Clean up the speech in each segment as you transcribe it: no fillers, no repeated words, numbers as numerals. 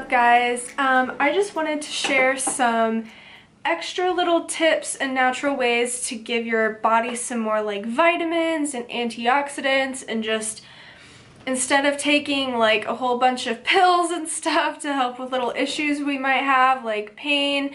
up, guys? I just wanted to share some extra little tips and natural ways to give your body some more like vitamins and antioxidants, and just instead of taking like a whole bunch of pills and stuff to help with little issues we might have like pain,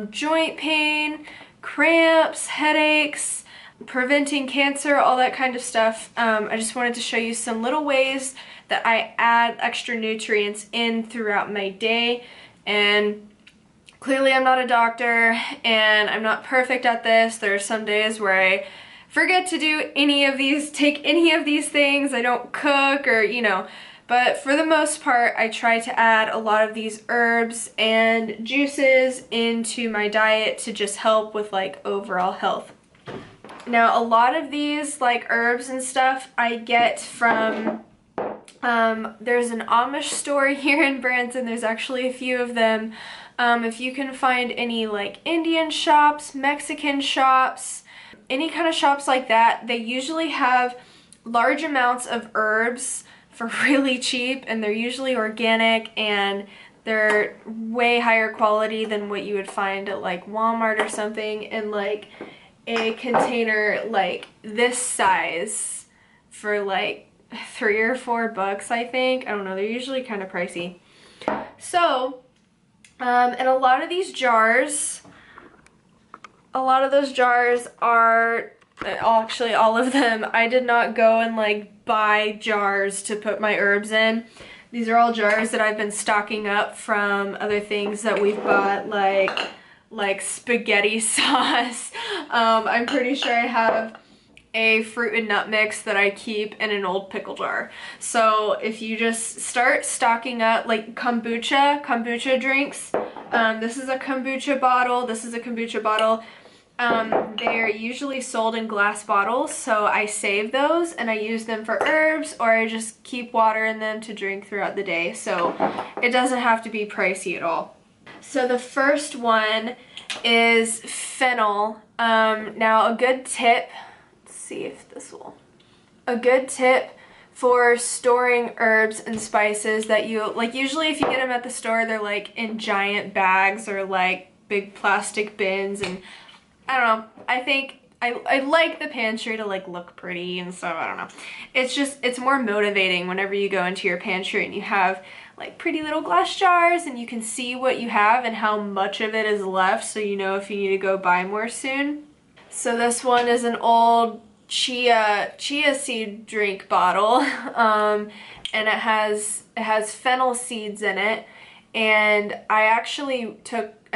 joint pain, cramps, headaches, preventing cancer, all that kind of stuff. I just wanted to show you some little ways that I add extra nutrients in throughout my day. And clearly I'm not a doctor and I'm not perfect at this. There are some days where I forget to do any of these, take any of these things. I don't cook, or but for the most part I try to add a lot of these herbs and juices into my diet to just help with like overall health. Now, a lot of these like herbs and stuff I get from there's an Amish store here in Branson. There's actually a few of them. If you can find any like Indian shops, Mexican shops, any kind of shops like that, they usually have large amounts of herbs for really cheap, and they're usually organic, and they're way higher quality than what you would find at like Walmart or something, in like a container like this size for like $3 or $4, I think. I don't know, they're usually kind of pricey. So, and a lot of these jars, a lot of those jars are, actually all of them, I did not go and like buy jars to put my herbs in. These are all jars that I've been stocking up from other things that we've bought, like spaghetti sauce. I'm pretty sure I have a fruit and nut mix that I keep in an old pickle jar. So if you just start stocking up, like kombucha drinks, this is a kombucha bottle, this is a kombucha bottle. They're usually sold in glass bottles, so I save those and I use them for herbs, or I just keep water in them to drink throughout the day, so it doesn't have to be pricey at all. So the first one is fennel. Now a good tip, see if this will, a good tip for storing herbs and spices that you like, usually if you get them at the store, they're like in giant bags or like big plastic bins, and I don't know, I think I like the pantry to like look pretty, and so I don't know, it's just, it's more motivating whenever you go into your pantry and you have like pretty little glass jars and you can see what you have and how much of it is left, so you know if you need to go buy more soon. So this one is an old chia seed drink bottle, and it has fennel seeds in it, and I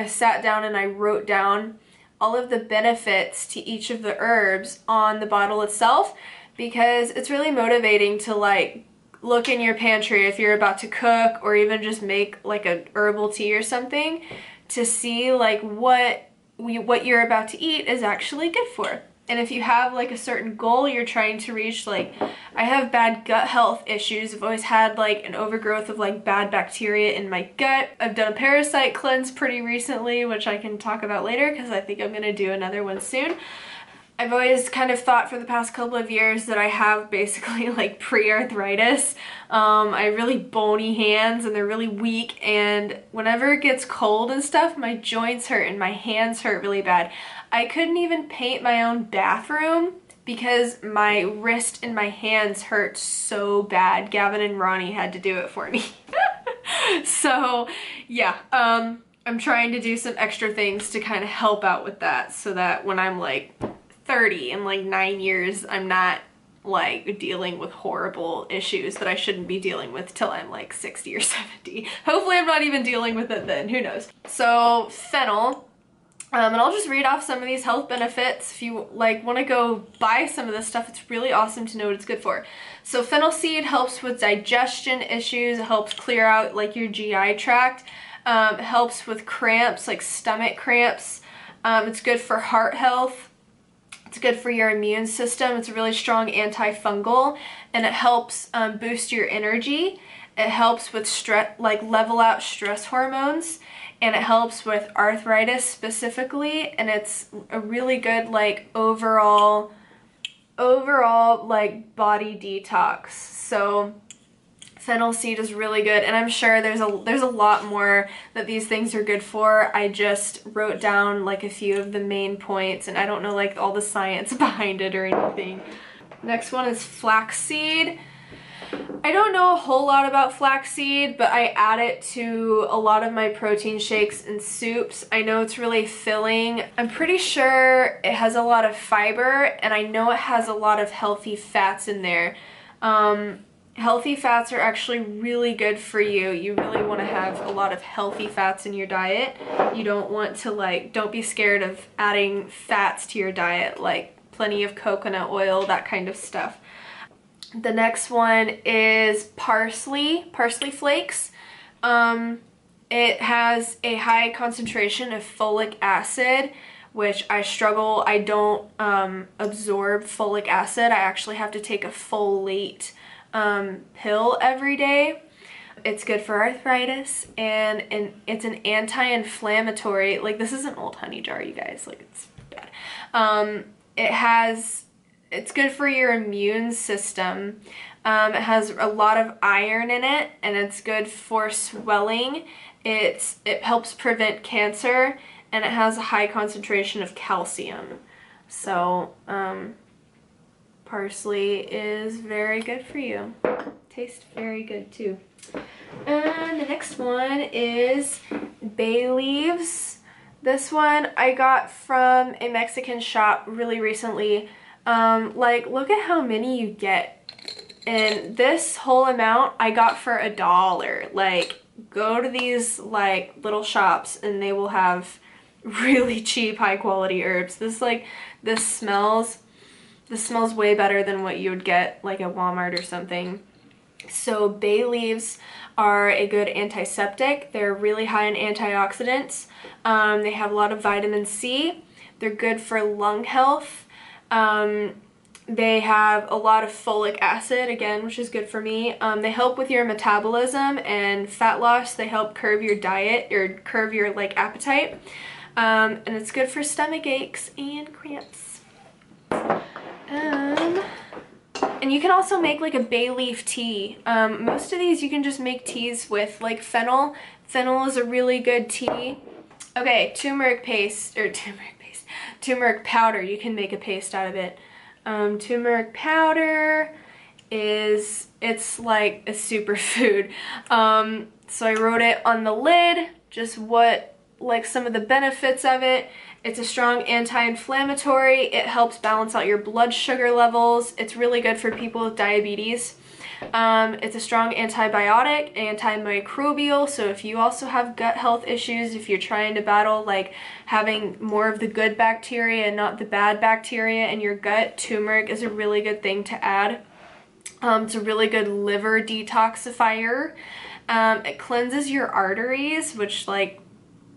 sat down and I wrote down all of the benefits to each of the herbs on the bottle itself, because it's really motivating to like look in your pantry if you're about to cook, or even just make like a herbal tea or something, to see like what you're about to eat is actually good for. And if you have like a certain goal you're trying to reach, like I have bad gut health issues. I've always had like an overgrowth of like bad bacteria in my gut. I've done a parasite cleanse pretty recently, which I can talk about later because I think I'm gonna do another one soon. I've always kind of thought for the past couple of years that I have basically like pre-arthritis. I have really bony hands and they're really weak, and whenever it gets cold and stuff, my joints hurt and my hands hurt really bad. I couldn't even paint my own bathroom because my wrist and my hands hurt so bad. Gavin and Ronnie had to do it for me. So yeah, I'm trying to do some extra things to kind of help out with that, so that when I'm like 30 in like 9 years, I'm not like dealing with horrible issues that I shouldn't be dealing with till I'm like 60 or 70. Hopefully I'm not even dealing with it then, who knows. So fennel, and I'll just read off some of these health benefits. If you like want to go buy some of this stuff, it's really awesome to know what it's good for. So fennel seed helps with digestion issues, it helps clear out like your GI tract, it helps with cramps, like stomach cramps, it's good for heart health, it's good for your immune system, it's a really strong antifungal, and it helps boost your energy. It helps with stress, like level out stress hormones, and it helps with arthritis specifically, and it's a really good like overall like body detox. So Fennel seed is really good, and I'm sure there's a lot more that these things are good for. I just wrote down like a few of the main points, and I don't know like all the science behind it or anything. Next one is flaxseed. I don't know a whole lot about flaxseed, but I add it to a lot of my protein shakes and soups. I know it's really filling. I'm pretty sure it has a lot of fiber, and I know it has a lot of healthy fats in there. Healthy fats are actually really good for you. You really want to have a lot of healthy fats in your diet. You don't want to don't be scared of adding fats to your diet, like plenty of coconut oil, that kind of stuff. The next one is parsley flakes. It has a high concentration of folic acid, which I struggle. I don't absorb folic acid. I actually have to take a folate pill every day. It's good for arthritis, and it's an anti-inflammatory. Like, this is an old honey jar, you guys. Like, it's bad. It's good for your immune system. It has a lot of iron in it, and it's good for swelling. It helps prevent cancer, and it has a high concentration of calcium. So parsley is very good for you. Tastes very good too. And the next one is bay leaves. This one I got from a Mexican shop really recently. Look at how many you get. And this whole amount I got for $1. Like, go to these little shops and they will have really cheap, high quality herbs. This smells way better than what you would get like at Walmart or something. So bay leaves are a good antiseptic. They're really high in antioxidants. They have a lot of vitamin C. They're good for lung health. They have a lot of folic acid, again, which is good for me. They help with your metabolism and fat loss. They help curb your diet, or curb your appetite. And it's good for stomach aches and cramps. And you can also make a bay leaf tea. Most of these you can just make teas with, fennel. Fennel is a really good tea. Okay, turmeric powder. You can make a paste out of it. Turmeric powder it's like a superfood. So I wrote it on the lid, just what some of the benefits of it. It's a strong anti-inflammatory. It helps balance out your blood sugar levels. It's really good for people with diabetes. It's a strong antibiotic, antimicrobial, so if you also have gut health issues, if you're trying to battle having more of the good bacteria and not the bad bacteria in your gut, turmeric is a really good thing to add. It's a really good liver detoxifier. It cleanses your arteries, which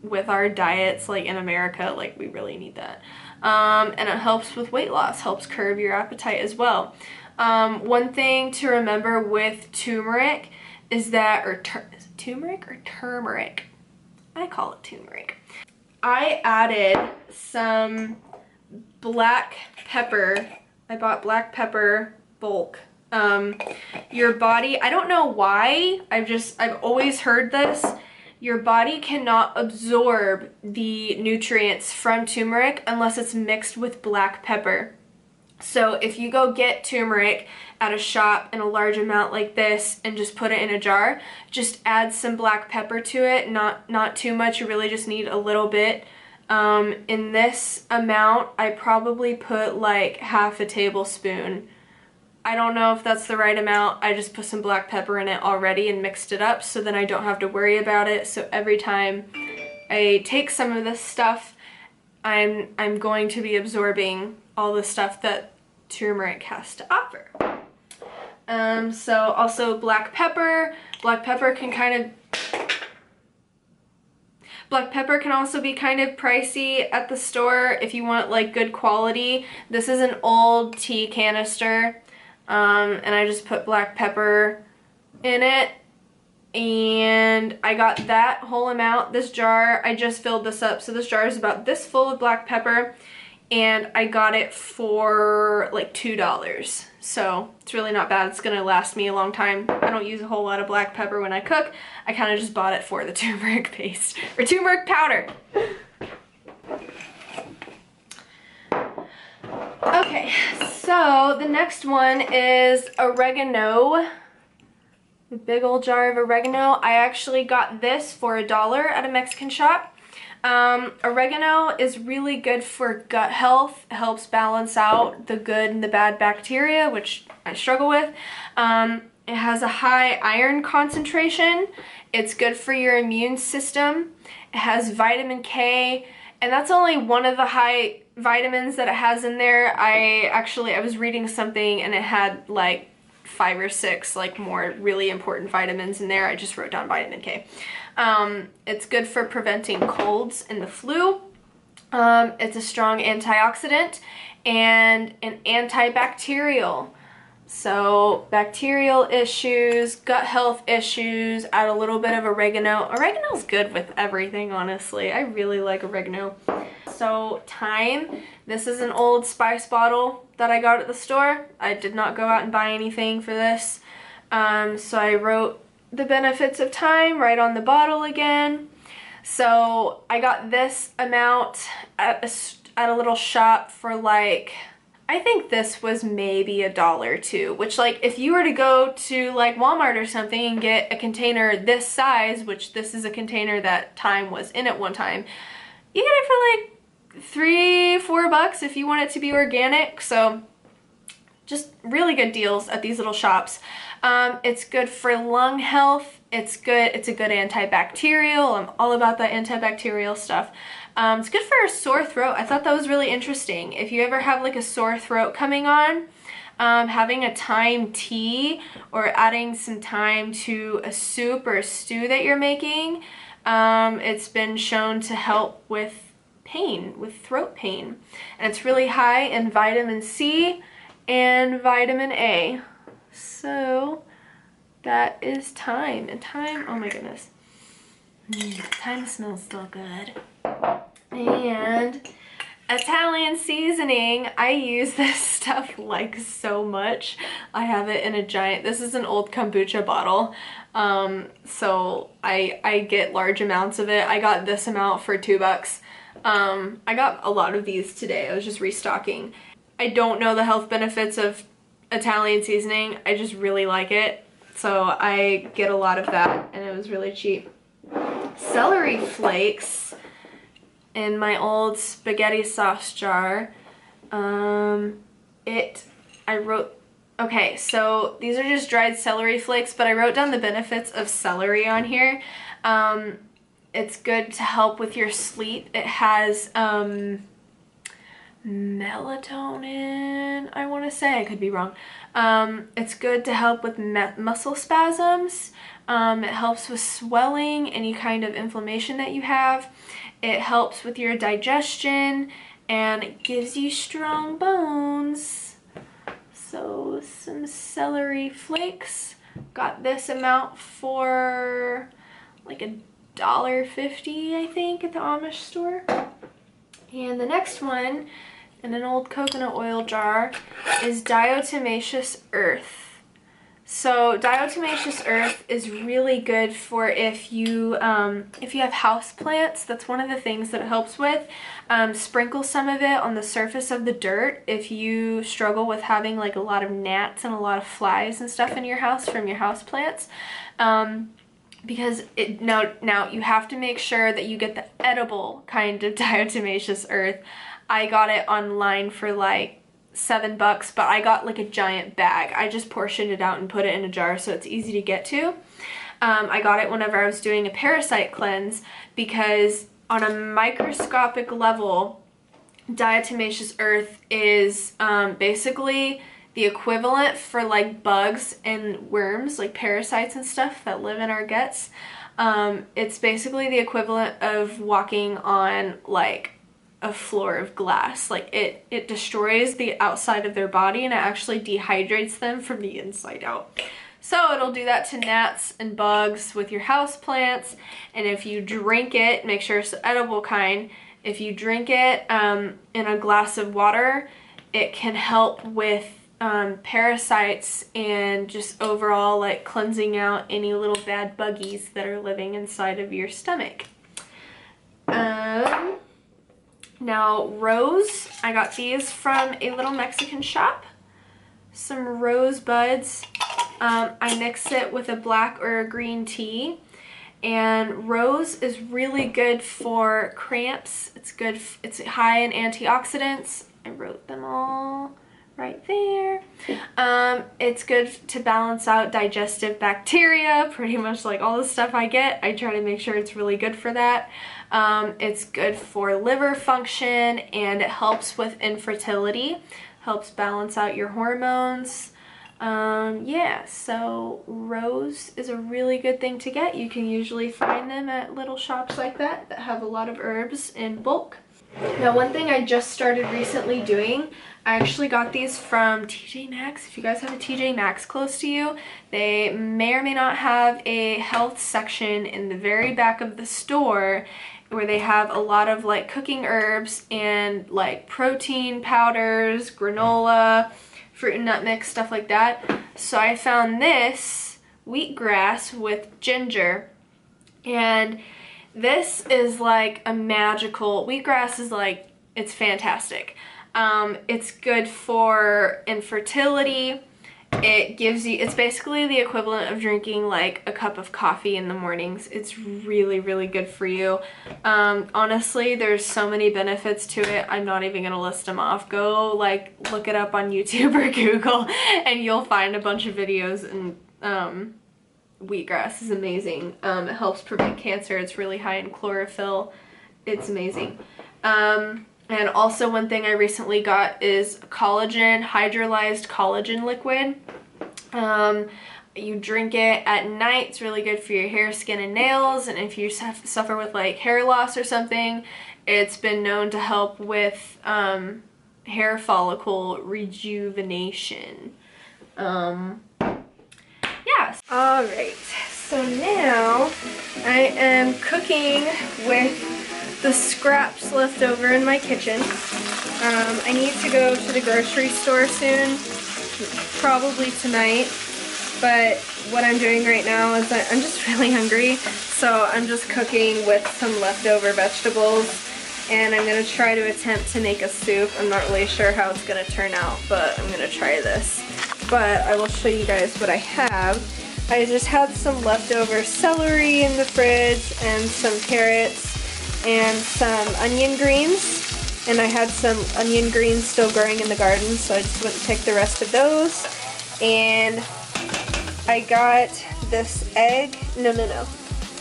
with our diets in America, we really need that. And it helps with weight loss, helps curb your appetite as well. One thing to remember with turmeric is that, is it turmeric or turmeric? I call it turmeric. I added some black pepper. I bought black pepper bulk. Your body, I don't know why, I've always heard this. Your body cannot absorb the nutrients from turmeric unless it's mixed with black pepper. So if you go get turmeric at a shop in a large amount like this and just put it in a jar, just add some black pepper to it, not too much. You really just need a little bit. In this amount, I probably put half a tablespoon. I don't know if that's the right amount. I just put some black pepper in it already and mixed it up, so then I don't have to worry about it. So every time I take some of this stuff, I'm going to be absorbing all the stuff that turmeric has to offer. So also black pepper. Black pepper can also be kind of pricey at the store if you want good quality. This is an old tea canister, and I just put black pepper in it, and I got that whole amount. This jar, I just filled this up, so this jar is about this full of black pepper, and I got it for $2. so it's really not bad. It's gonna last me a long time. I don't use a whole lot of black pepper when I cook. I kind of just bought it for the turmeric paste, or turmeric powder. Okay, so the next one is oregano. A big old jar of oregano. I actually got this for $1 at a Mexican shop. Oregano is really good for gut health. It helps balance out the good and the bad bacteria, which I struggle with. It has a high iron concentration. It's good for your immune system. It has vitamin K, and that's only one of the high vitamins that it has in there. I was reading something and it had like 5 or 6 like more really important vitamins in there. I just wrote down vitamin K. It's good for preventing colds and the flu. It's a strong antioxidant and an antibacterial. So bacterial issues, gut health issues, add a little bit of oregano. Oregano's good with everything, honestly. I really like oregano. So thyme, this is an old spice bottle that I got at the store. I did not go out and buy anything for this. So I wrote the benefits of thyme right on the bottle again. So I got this amount at a little shop for like, I think this was maybe $1 too, which like if you were to go to like Walmart or something and get a container this size, which this is a container that thyme was in at one time, you get it for like $3-4 if you want it to be organic. So just really good deals at these little shops. It's good for lung health. It's good. It's a good antibacterial. I'm all about that antibacterial stuff. It's good for a sore throat. I thought that was really interesting. If you ever have like a sore throat coming on, having a thyme tea or adding some thyme to a soup or a stew that you're making, it's been shown to help with pain, with throat pain. And it's really high in vitamin C and vitamin A. So that is thyme. And thyme, oh my goodness. Thyme smells so good. And Italian seasoning. I use this stuff like so much. I have it in a giant, this is an old kombucha bottle. So I get large amounts of it. I got this amount for $2. I got a lot of these today. I was just restocking. I don't know the health benefits of Italian seasoning. I just really like it. So I get a lot of that and it was really cheap. Celery flakes in my old spaghetti sauce jar. Okay, so these are just dried celery flakes, but I wrote down the benefits of celery on here. It's good to help with your sleep. It has melatonin, I want to say. I could be wrong. It's good to help with muscle spasms. It helps with swelling, any kind of inflammation that you have. It helps with your digestion, and it gives you strong bones. So some celery flakes. Got this amount for like $1.50, I think, at the Amish store. And the next one, in an old coconut oil jar, is diatomaceous earth. So diatomaceous earth is really good for if you have house plants. That's one of the things that it helps with. Sprinkle some of it on the surface of the dirt if you struggle with having like a lot of gnats and a lot of flies and stuff in your house from your house plants. Because now you have to make sure that you get the edible kind of diatomaceous earth. I got it online for like $7, but I got like a giant bag. I just portioned it out and put it in a jar so it's easy to get to. I got it whenever I was doing a parasite cleanse because on a microscopic level, diatomaceous earth is basically the equivalent for like bugs and worms, like parasites and stuff that live in our guts. It's basically the equivalent of walking on like a floor of glass. Like it destroys the outside of their body and it actually dehydrates them from the inside out. So it'll do that to gnats and bugs with your house plants. And if you drink it, make sure it's the edible kind. If you drink it in a glass of water, it can help with parasites and just overall like cleansing out any little bad buggies that are living inside of your stomach. Now rose, I got these from a little Mexican shop. Some rose buds. I mix it with a black or a green tea. And rose is really good for cramps. It's good, it's high in antioxidants. I wrote them all right there. It's good to balance out digestive bacteria, pretty much like all the stuff I get. I try to make sure it's really good for that. It's good for liver function, and it helps with infertility, helps balance out your hormones. Yeah, so rose is a really good thing to get. You can usually find them at little shops like that have a lot of herbs in bulk. Now, one thing I just started recently doing, I actually got these from TJ Maxx. If you guys have a TJ Maxx close to you, they may or may not have a health section in the very back of the store where they have a lot of like cooking herbs and like protein powders, granola, fruit and nut mix, stuff like that. So I found this wheatgrass with ginger, and this is like a magical, wheatgrass is like, it's fantastic. It's good for infertility. It gives you, it's basically the equivalent of drinking like a cup of coffee in the mornings. It's really, really good for you. Honestly, there's so many benefits to it. I'm not even gonna list them off. Go like look it up on YouTube or Google and you'll find a bunch of videos. And wheatgrass is amazing. It helps prevent cancer. It's really high in chlorophyll. It's amazing. And also one thing I recently got is collagen, hydrolyzed collagen liquid. You drink it at night. It's really good for your hair, skin, and nails. And if you suffer with like hair loss or something, it's been known to help with hair follicle rejuvenation. Yes. All right. So now I am cooking with the scraps left over in my kitchen. I need to go to the grocery store soon, probably tonight, but what I'm doing right now is I'm just really hungry, so I'm just cooking with some leftover vegetables, and I'm going to try to attempt to make a soup. I'm not really sure how it's going to turn out, but I'm going to try this. But I will show you guys what I have. I just had some leftover celery in the fridge and some carrots and some onion greens, and I had some onion greens still growing in the garden, so I just went and picked the rest of those. And I got this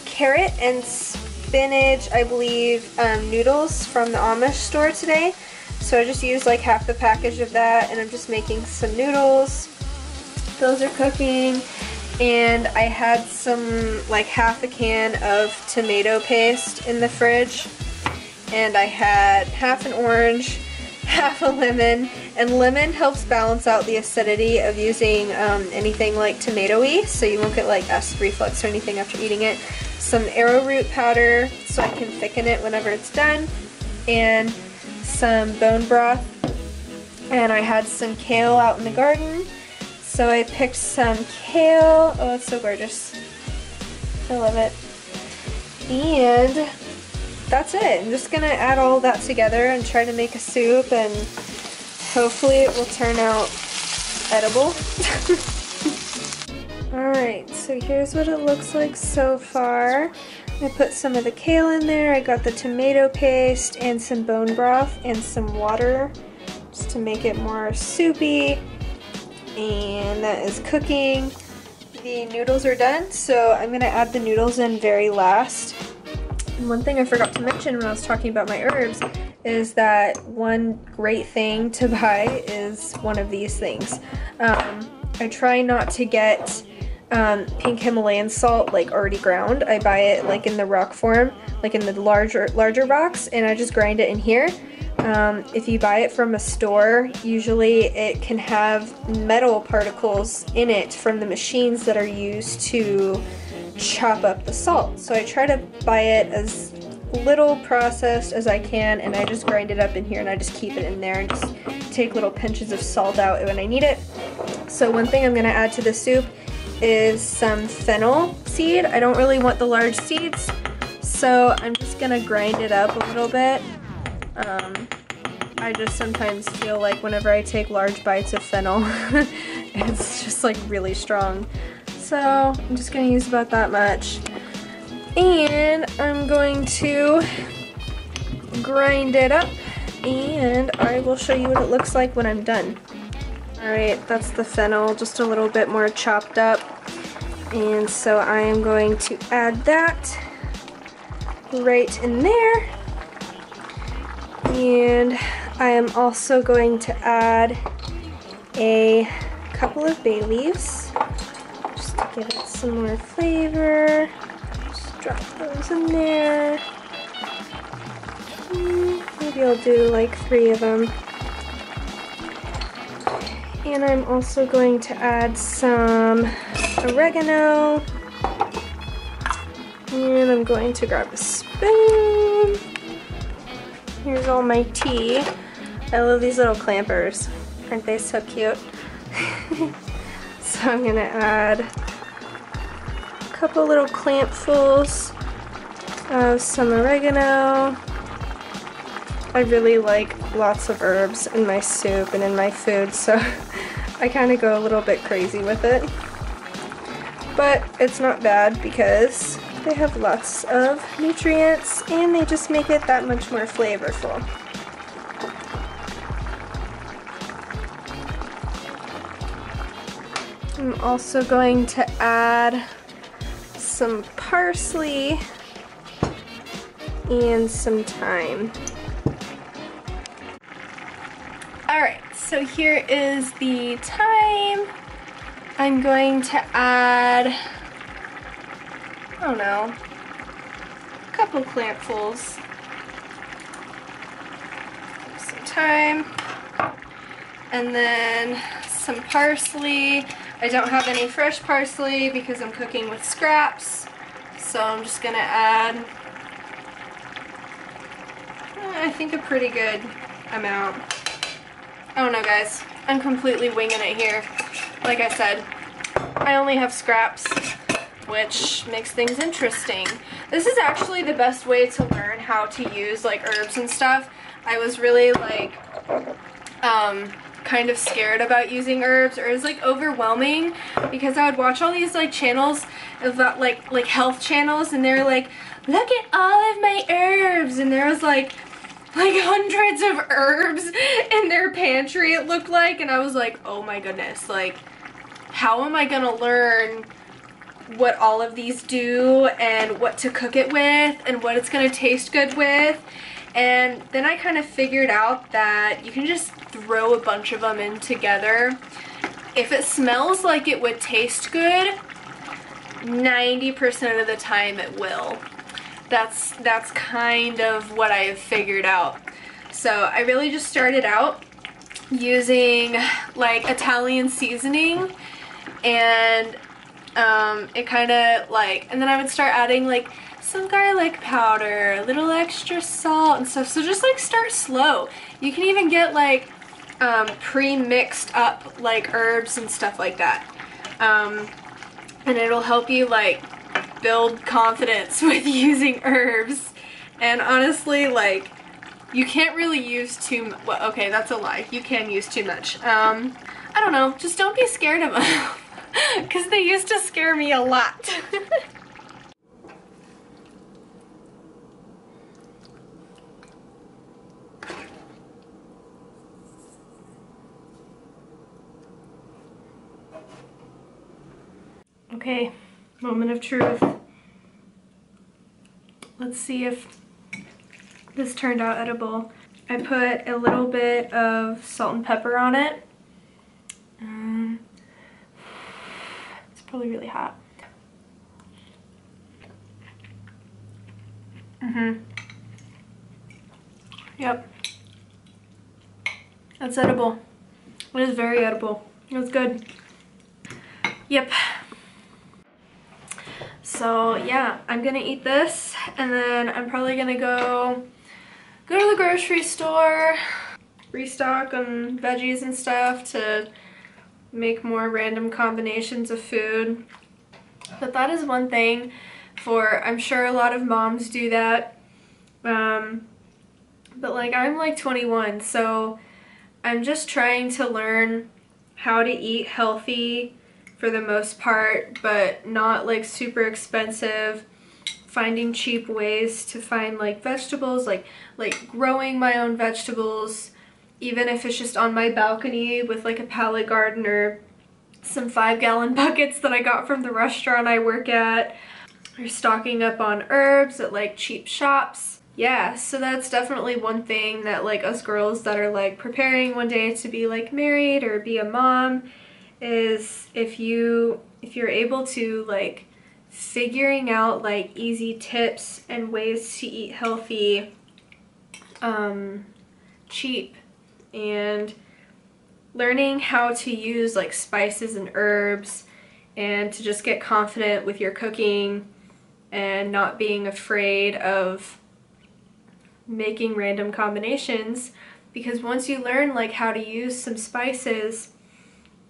carrot and spinach, I believe, noodles from the Amish store today. So I just used like half the package of that, and I'm just making some noodles. Those are cooking. And I had some, like half a can of tomato paste in the fridge. And I had half an orange, half a lemon. And lemon helps balance out the acidity of using anything like tomato-y, so you won't get like acid reflux or anything after eating it. Some arrowroot powder so I can thicken it whenever it's done. And some bone broth. And I had some kale out in the garden. So I picked some kale. Oh, it's so gorgeous. I love it. And that's it. I'm just going to add all that together and try to make a soup, and hopefully it will turn out edible. Alright, so here's what it looks like so far. I put some of the kale in there. I got the tomato paste and some bone broth and some water just to make it more soupy. And that is cooking. The noodles are done, so I'm going to add the noodles in very last. And one thing I forgot to mention when I was talking about my herbs is that one great thing to buy is one of these things. I try not to get pink Himalayan salt like already ground. I buy it like in the rock form, like in the larger rocks, and I just grind it in here. If you buy it from a store, usually it can have metal particles in it from the machines that are used to chop up the salt. So I try to buy it as little processed as I can, and I just grind it up in here and I just keep it in there and just take little pinches of salt out when I need it. So one thing I'm gonna add to the soup is some fennel seed. I don't really want the large seeds, so I'm just gonna grind it up a little bit. I just sometimes feel like whenever I take large bites of fennel, it's just like really strong. So I'm just gonna use about that much. And I'm going to grind it up and I will show you what it looks like when I'm done. Alright, that's the fennel, just a little bit more chopped up. And so I am going to add that right in there. And I am also going to add a couple of bay leaves just to give it some more flavor. Just drop those in there. Maybe I'll do like 3 of them. And I'm also going to add some oregano. And I'm going to grab a spoon. Here's all my tea. I love these little clampers. Aren't they so cute? So I'm gonna add a couple little clampfuls of some oregano. I really like lots of herbs in my soup and in my food, so I kind of go a little bit crazy with it. But it's not bad because they have lots of nutrients and they just make it that much more flavorful. I'm also going to add some parsley and some thyme. Alright, so here is the thyme. I'm going to add, I don't know, a couple clampfuls. Some thyme. And then some parsley. I don't have any fresh parsley because I'm cooking with scraps. So I'm just gonna add, I think, a pretty good amount. I don't know, guys. I'm completely winging it here. Like I said, I only have scraps, which makes things interesting. This is actually the best way to learn how to use like herbs and stuff. I was really like kind of scared about using herbs, or it was like overwhelming because I would watch all these like channels about like health channels, and they're like, look at all of my herbs, and there was like hundreds of herbs in their pantry, it looked like, and I was like, oh my goodness, like how am I gonna learn what all of these do and what to cook it with and what it's gonna taste good with? And then I kind of figured out that you can just throw a bunch of them in together. If it smells like it would taste good, 90% of the time it will. That's kind of what I have figured out. So I really just started out using like Italian seasoning, and it kind of like, and then I would start adding like some garlic powder, a little extra salt and stuff. So just like start slow. You can even get like pre-mixed up like herbs and stuff like that. And it'll help you like build confidence with using herbs. And honestly, like, you can't really use too much. Well, okay, that's a lie. You can use too much. I don't know. Just don't be scared of them. Because they used to scare me a lot. Okay, moment of truth. Let's see if this turned out edible. I put a little bit of salt and pepper on it. It's probably really hot. Yep. That's edible. It is very edible. It was good. Yep. So yeah, I'm gonna eat this, and then I'm probably gonna go to the grocery store, restock on veggies and stuff to make more random combinations of food. But that is one thing I'm sure a lot of moms do that. But like, I'm like 21, so I'm just trying to learn how to eat healthy for the most part, but not like super expensive. Finding cheap ways to find like vegetables, like growing my own vegetables, even if it's just on my balcony with like a pallet garden or some 5-gallon buckets that I got from the restaurant I work at, or stocking up on herbs at like cheap shops. Yeah, so that's definitely one thing that like us girls that are like preparing one day to be like married or be a mom, is if you're able to like figuring out like easy tips and ways to eat healthy, cheap, and learning how to use like spices and herbs, and to just get confident with your cooking and not being afraid of making random combinations, because once you learn like how to use some spices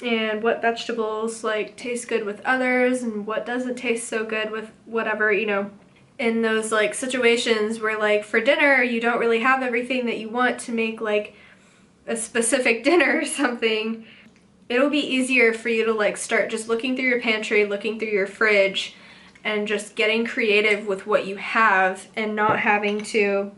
and what vegetables like taste good with others and what doesn't taste so good with whatever, you know, in those like situations where like for dinner you don't really have everything that you want to make like a specific dinner or something, it'll be easier for you to like start just looking through your pantry, looking through your fridge, and just getting creative with what you have and not having to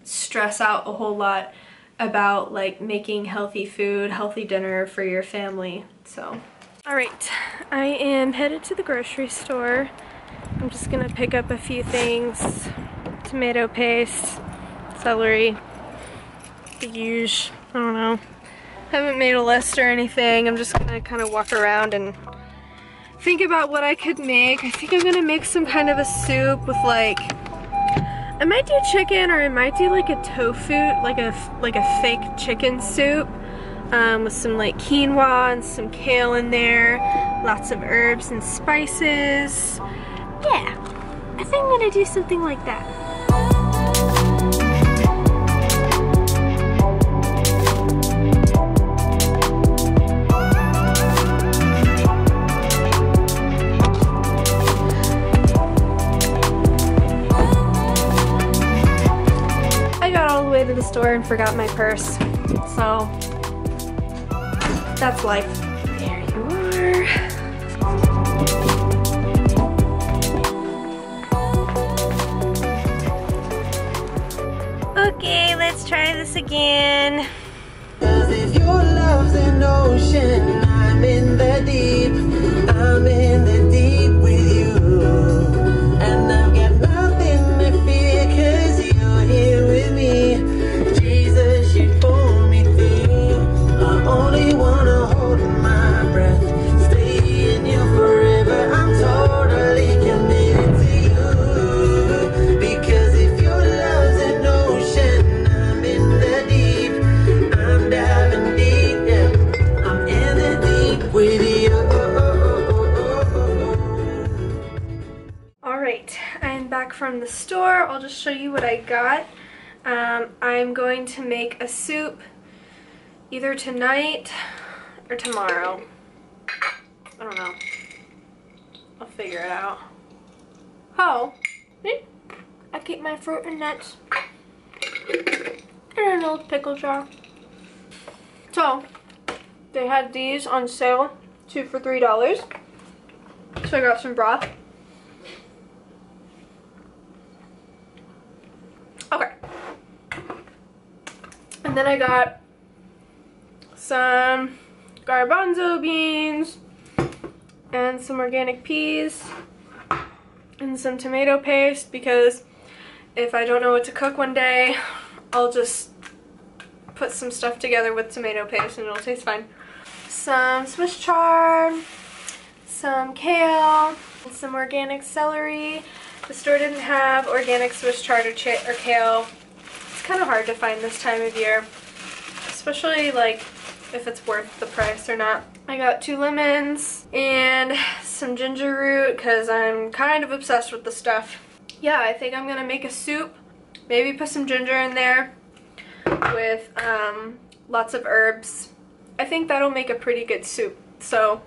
stress out a whole lot about like making healthy food, healthy dinner for your family. So, all right, I am headed to the grocery store. I'm just gonna pick up a few things: tomato paste, celery, the usual. I don't know. Haven't made a list or anything. I'm just gonna kind of walk around and think about what I could make. I think I'm gonna make some kind of a soup with like, I might do chicken, or I might do like a tofu, like a fake chicken soup, with some like quinoa and some kale in there, lots of herbs and spices. Yeah, I think I'm gonna do something like that. To the store and forgot my purse, so that's life. There you are. Okay, let's try this again. 'Cause if your love's an ocean, I'm in the deep. I'm in the deep with you, and I've got nothing to fear 'cause you're here with me. From the store, I'll just show you what I got. I'm going to make a soup either tonight or tomorrow. I don't know. I'll figure it out. Oh, I keep my fruit and nuts in an old pickle jar. So, they had these on sale, 2 for $3. So I got some broth. Okay. And then I got some garbanzo beans and some organic peas and some tomato paste, because if I don't know what to cook one day, I'll just put some stuff together with tomato paste and it'll taste fine. Some Swiss chard, some kale, and some organic celery. The store didn't have organic Swiss chard or kale. It's kind of hard to find this time of year, especially like if it's worth the price or not. I got 2 lemons and some ginger root because I'm kind of obsessed with the stuff. Yeah, I think I'm gonna make a soup. Maybe put some ginger in there with lots of herbs. I think that'll make a pretty good soup. So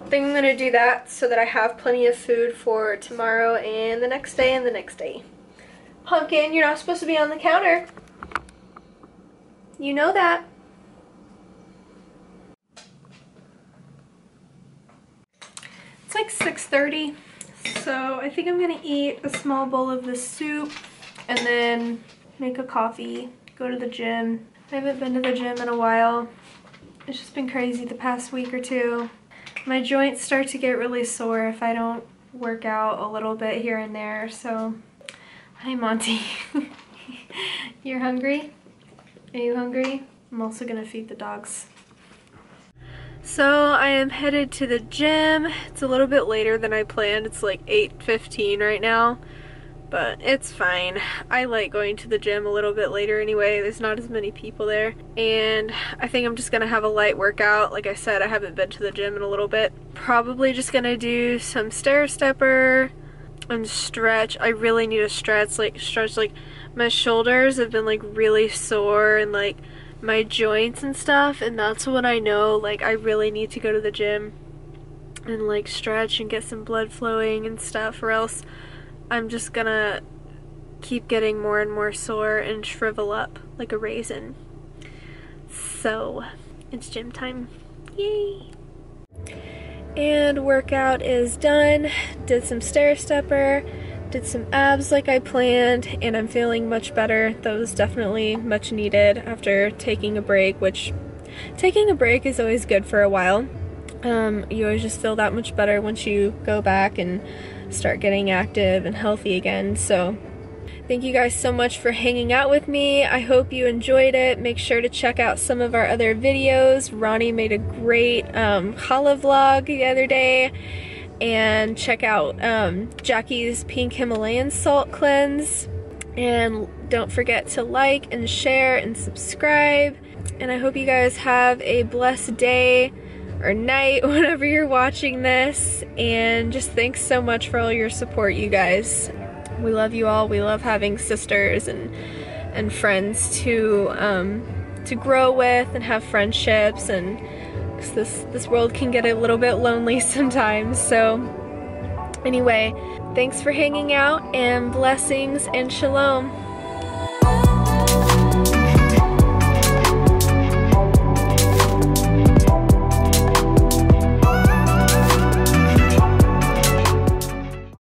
I think I'm gonna do that so that I have plenty of food for tomorrow and the next day and the next day. Pumpkin, you're not supposed to be on the counter. You know that. It's like 6:30, so I think I'm gonna eat a small bowl of this soup and then make a coffee, go to the gym. I haven't been to the gym in a while. It's just been crazy the past week or two. My joints start to get really sore if I don't work out a little bit here and there, so. Hi, Monty. You're hungry? Are you hungry? I'm also gonna feed the dogs. So I am headed to the gym. It's a little bit later than I planned. It's like 8:15 right now, but it's fine. I like going to the gym a little bit later anyway. There's not as many people there. And I think I'm just gonna have a light workout. Like I said, I haven't been to the gym in a little bit. Probably just gonna do some stair stepper and stretch. I really need to stretch like my shoulders have been like really sore and like my joints and stuff, and that's when I know like I really need to go to the gym and like stretch and get some blood flowing and stuff, or else I'm just gonna keep getting more and more sore and shrivel up like a raisin. So it's gym time. Yay! And workout is done. Did some stair stepper, did some abs like I planned, and I'm feeling much better. That was definitely much needed after taking a break, which taking a break is always good for a while. You always just feel that much better once you go back and start getting active and healthy again. So thank you guys so much for hanging out with me. I hope you enjoyed it. Make sure to check out some of our other videos. Ronnie made a great challah vlog the other day. And check out Jackie's Pink Himalayan Salt Cleanse. And don't forget to like and share and subscribe. And I hope you guys have a blessed day or night whenever you're watching this. And just thanks so much for all your support, you guys. We love you all. We love having sisters and friends to grow with and have friendships, and this world can get a little bit lonely sometimes. So anyway, thanks for hanging out, and blessings and shalom.